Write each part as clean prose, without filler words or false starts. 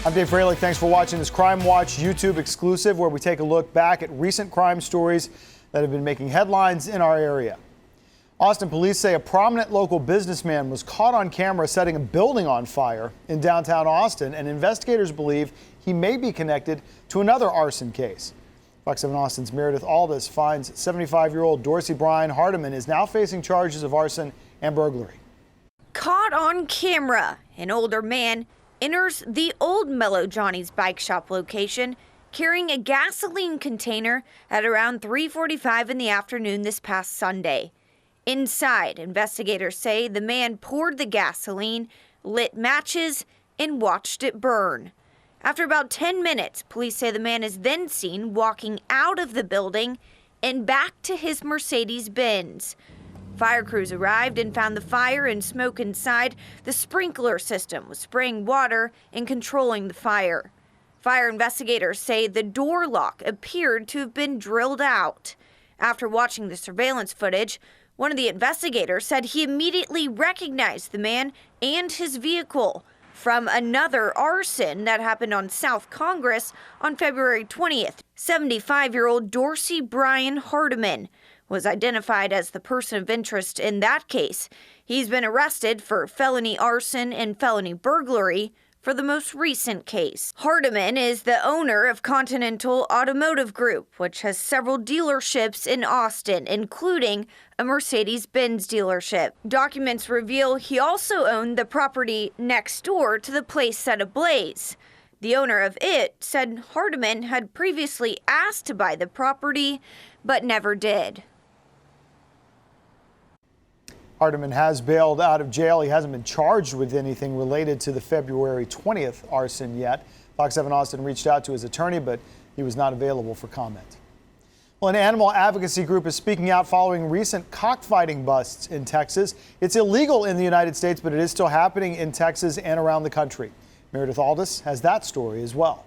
I'm Dave Froehlich. Thanks for watching this CrimeWatch YouTube exclusive where we take a look back at recent crime stories that have been making headlines in our area. Austin police say a prominent local businessman was caught on camera setting a building on fire in downtown Austin, and investigators believe he may be connected to another arson case. Fox 7 Austin's Meredith Aldis finds 75-year-old Dorsey Brian Hardiman is now facing charges of arson and burglary. Caught on camera, an older man enters the old Mellow Johnny's bike shop location carrying a gasoline container at around 3:45 in the afternoon this past Sunday. Inside, investigators say the man poured the gasoline, lit matches, and watched it burn. After about 10 minutes, police say the man is then seen walking out of the building and back to his Mercedes-Benz. Fire crews arrived and found the fire and smoke inside. The sprinkler system was spraying water and controlling the fire. Fire investigators say the door lock appeared to have been drilled out. After watching the surveillance footage, one of the investigators said he immediately recognized the man and his vehicle from another arson that happened on South Congress on February 20th. 75-year-old Dorsey Brian Hardiman was identified as the person of interest in that case. He's been arrested for felony arson and felony burglary for the most recent case. Hardiman is the owner of Continental Automotive Group, which has several dealerships in Austin, including a Mercedes-Benz dealership. Documents reveal he also owned the property next door to the place set ablaze. The owner of it said Hardiman had previously asked to buy the property, but never did. Hardiman has bailed out of jail. He hasn't been charged with anything related to the February 20th arson yet. Fox 7 Austin reached out to his attorney, but he was not available for comment. Well, an animal advocacy group is speaking out following recent cockfighting busts in Texas. It's illegal in the United States, but it is still happening in Texas and around the country. Meredith Aldis has that story as well.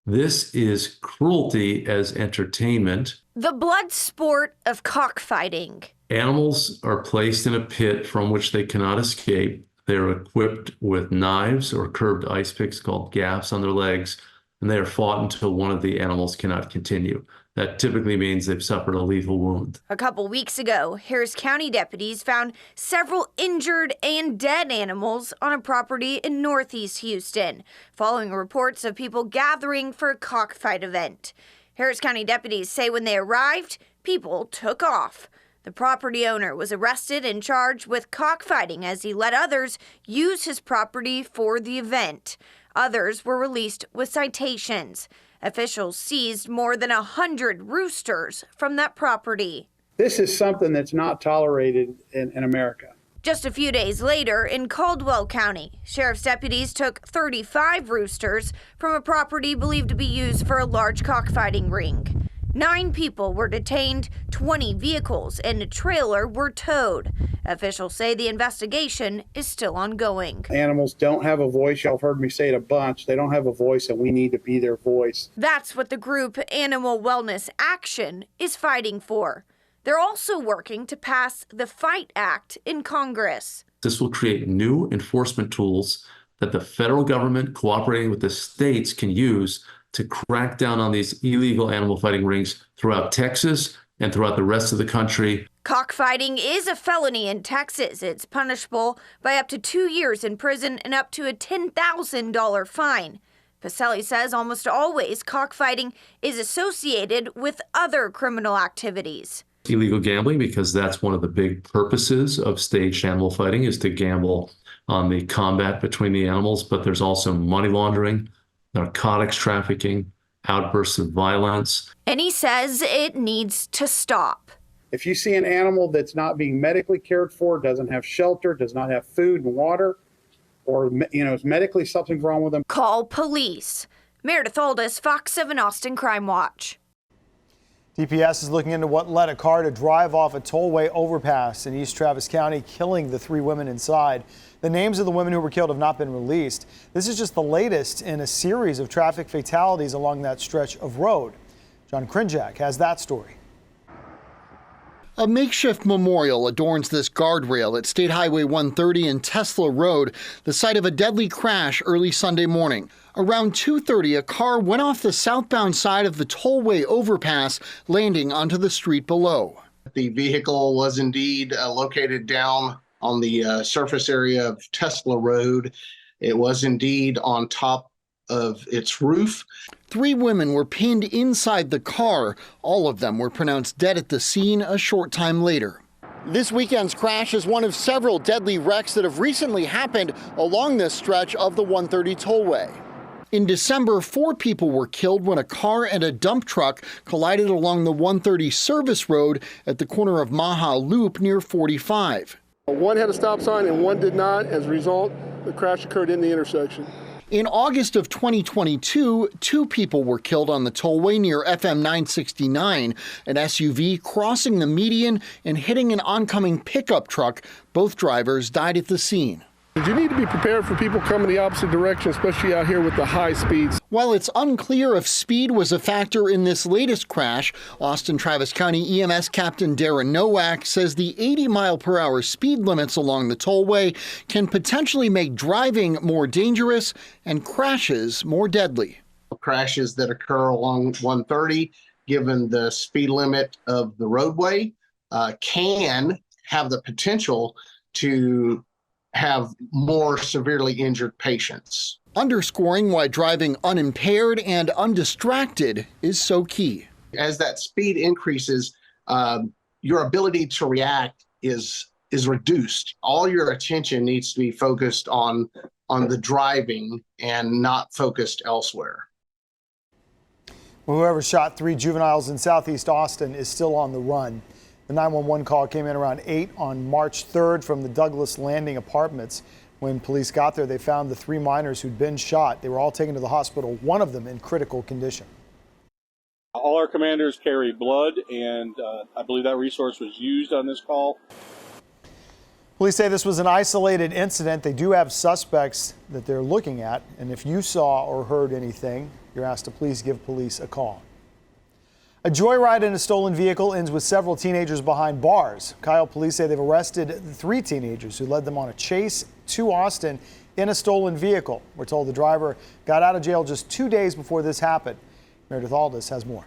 This is cruelty as entertainment. The blood sport of cockfighting. Animals are placed in a pit from which they cannot escape. They're equipped with knives or curved ice picks called gaffs on their legs, and they are fought until one of the animals cannot continue. That typically means they've suffered a lethal wound. A couple weeks ago, Harris County deputies found several injured and dead animals on a property in northeast Houston, following reports of people gathering for a cockfight event. Harris County deputies say when they arrived, people took off. The property owner was arrested and charged with cockfighting as he let others use his property for the event. Others were released with citations. Officials seized more than 100 roosters from that property. This is something that's not tolerated in America. Just a few days later, in Caldwell County, sheriff's deputies took 35 roosters from a property believed to be used for a large cockfighting ring. 9 people were detained, 20 vehicles and a trailer were towed. Officials say the investigation is still ongoing. Animals don't have a voice. Y'all have heard me say it a bunch. They don't have a voice, and we need to be their voice. That's what the group Animal Wellness Action is fighting for. They're also working to pass the FIGHT Act in Congress. This will create new enforcement tools that the federal government, cooperating with the states, can use to crack down on these illegal animal fighting rings throughout Texas and throughout the rest of the country. Cockfighting is a felony in Texas. It's punishable by up to 2 years in prison and up to a $10,000 fine. Pacelli says almost always cockfighting is associated with other criminal activities. Illegal gambling, because that's one of the big purposes of staged animal fighting, is to gamble on the combat between the animals, but there's also money laundering, narcotics trafficking, outbursts of violence. And he says it needs to stop. If you see an animal that's not being medically cared for, doesn't have shelter, does not have food and water, or is medically something's wrong with them, call police. Meredith Aldis, Fox 7 Austin Crime Watch. DPS is looking into what led a car to drive off a tollway overpass in East Travis County, killing the 3 women inside. The names of the women who were killed have not been released. This is just the latest in a series of traffic fatalities along that stretch of road. John Krinjak has that story. A makeshift memorial adorns this guardrail at State Highway 130 and Tesla Road, the site of a deadly crash early Sunday morning. Around 2:30, a car went off the southbound side of the Tollway overpass, landing onto the street below. The vehicle was indeed located down on the surface area of Tesla Road. It was indeed on top of its roof. 3 women were pinned inside the car. All of them were pronounced dead at the scene a short time later. This weekend's crash is one of several deadly wrecks that have recently happened along this stretch of the 130 Tollway. In December, 4 people were killed when a car and a dump truck collided along the 130 service road at the corner of Maha Loop near 45. One had a stop sign and one did not. As a result, the crash occurred in the intersection. In August of 2022, 2 people were killed on the tollway near FM 969, an SUV crossing the median and hitting an oncoming pickup truck. Both drivers died at the scene. You need to be prepared for people coming the opposite direction, especially out here with the high speeds. While it's unclear if speed was a factor in this latest crash, Austin Travis County EMS Captain Darren Nowak says the 80-mile-per-hour speed limits along the tollway can potentially make driving more dangerous and crashes more deadly. Crashes that occur along 130, given the speed limit of the roadway, can have the potential to have more severely injured patients. Underscoring why driving unimpaired and undistracted is so key. As that speed increases, your ability to react is reduced. All your attention needs to be focused on the driving and not focused elsewhere. Well, whoever shot 3 juveniles in southeast Austin is still on the run. The 911 call came in around 8 on March 3rd from the Douglas Landing Apartments. When police got there, they found the 3 minors who'd been shot. They were all taken to the hospital, one of them in critical condition. All our commanders carry blood, and I believe that resource was used on this call. Police say this was an isolated incident. They do have suspects that they're looking at, and if you saw or heard anything, you're asked to please give police a call. A joyride in a stolen vehicle ends with several teenagers behind bars. Kyle police say they've arrested 3 teenagers who led them on a chase to Austin in a stolen vehicle. We're told the driver got out of jail just 2 days before this happened. Meredith Aldis has more.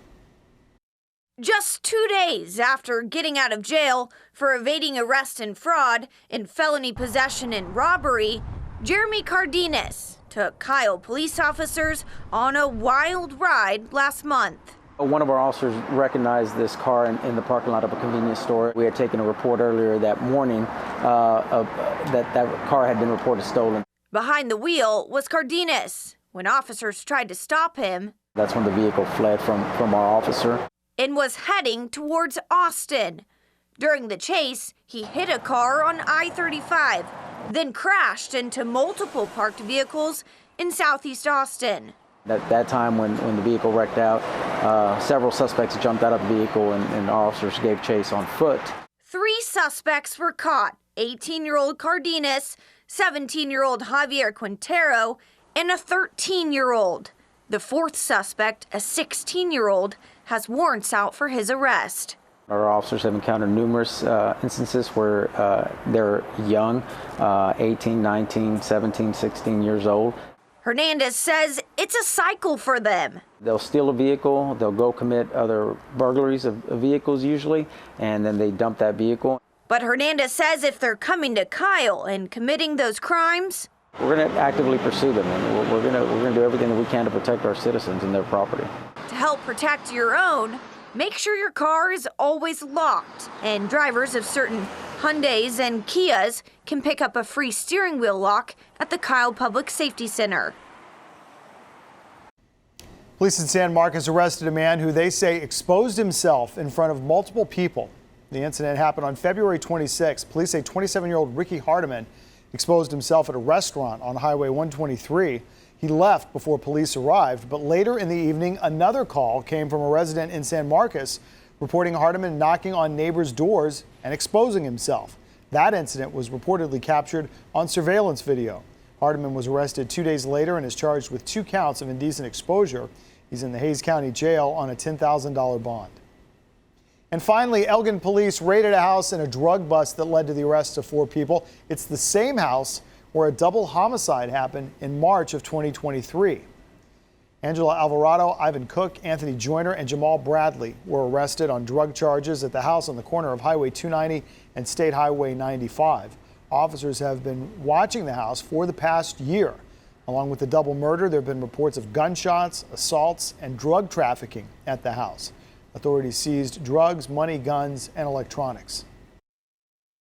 Just 2 days after getting out of jail for evading arrest and fraud in felony possession and robbery, Jeremy Cardenas took Kyle police officers on a wild ride last month. One of our officers recognized this car in the parking lot of a convenience store. We had taken a report earlier that morning that car had been reported stolen. Behind the wheel was Cardenas. When officers tried to stop him, that's when the vehicle fled from our officer and was heading towards Austin. During the chase, he hit a car on I-35, then crashed into multiple parked vehicles in southeast Austin. At that time, when the vehicle wrecked out, several suspects jumped out of the vehicle and our officers gave chase on foot. 3 suspects were caught: 18-year-old Cardenas, 17-year-old Javier Quintero, and a 13-year-old. The 4th suspect, a 16-year-old, has warrants out for his arrest. Our officers have encountered numerous instances where they're young, 18, 19, 17, 16 years old. Hernandez says it's a cycle for them. They'll steal a vehicle, they'll go commit other burglaries of vehicles usually, and then they dump that vehicle. But Hernandez says if they're coming to Kyle and committing those crimes, we're going to actively pursue them, and we're going to do everything that we can to protect our citizens and their property. To help protect your own, make sure your car is always locked, and drivers of certain Hyundais and Kias can pick up a free steering wheel lock at the Kyle Public Safety Center. Police in San Marcos arrested a man who they say exposed himself in front of multiple people. The incident happened on February 26. Police say 27-year-old Ricky Hardiman exposed himself at a restaurant on Highway 123. He left before police arrived, but later in the evening, another call came from a resident in San Marcos reporting Hardiman knocking on neighbors' doors and exposing himself. That incident was reportedly captured on surveillance video. Hardiman was arrested 2 days later and is charged with 2 counts of indecent exposure. He's in the Hays County Jail on a $10,000 bond. And finally, Elgin police raided a house in a drug bust that led to the arrest of 4 people. It's the same house where a double homicide happened in March of 2023. Angela Alvarado, Ivan Cook, Anthony Joyner, and Jamal Bradley were arrested on drug charges at the house on the corner of Highway 290 and State Highway 95. Officers have been watching the house for the past year. Along with the double murder, there have been reports of gunshots, assaults, and drug trafficking at the house. Authorities seized drugs, money, guns, and electronics.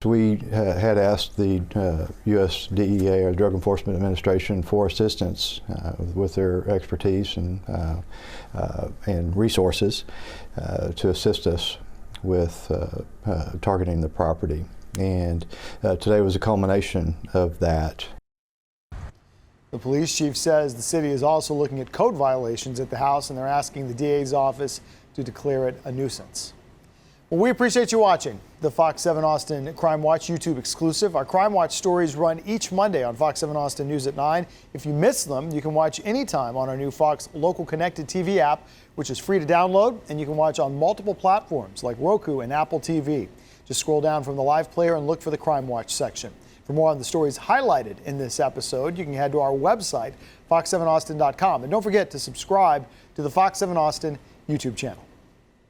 We had asked the U.S. DEA, or Drug Enforcement Administration, for assistance with their expertise and resources to assist us with targeting the property. And today was a culmination of that. The police chief says the city is also looking at code violations at the house, and they're asking the DA's office to declare it a nuisance. Well, we appreciate you watching the Fox 7 Austin Crime Watch YouTube exclusive. Our Crime Watch stories run each Monday on Fox 7 Austin News at 9. If you miss them, you can watch anytime on our new Fox Local Connected TV app, which is free to download, and you can watch on multiple platforms like Roku and Apple TV. Just scroll down from the live player and look for the Crime Watch section. For more on the stories highlighted in this episode, you can head to our website, fox7austin.com. And don't forget to subscribe to the Fox 7 Austin YouTube channel.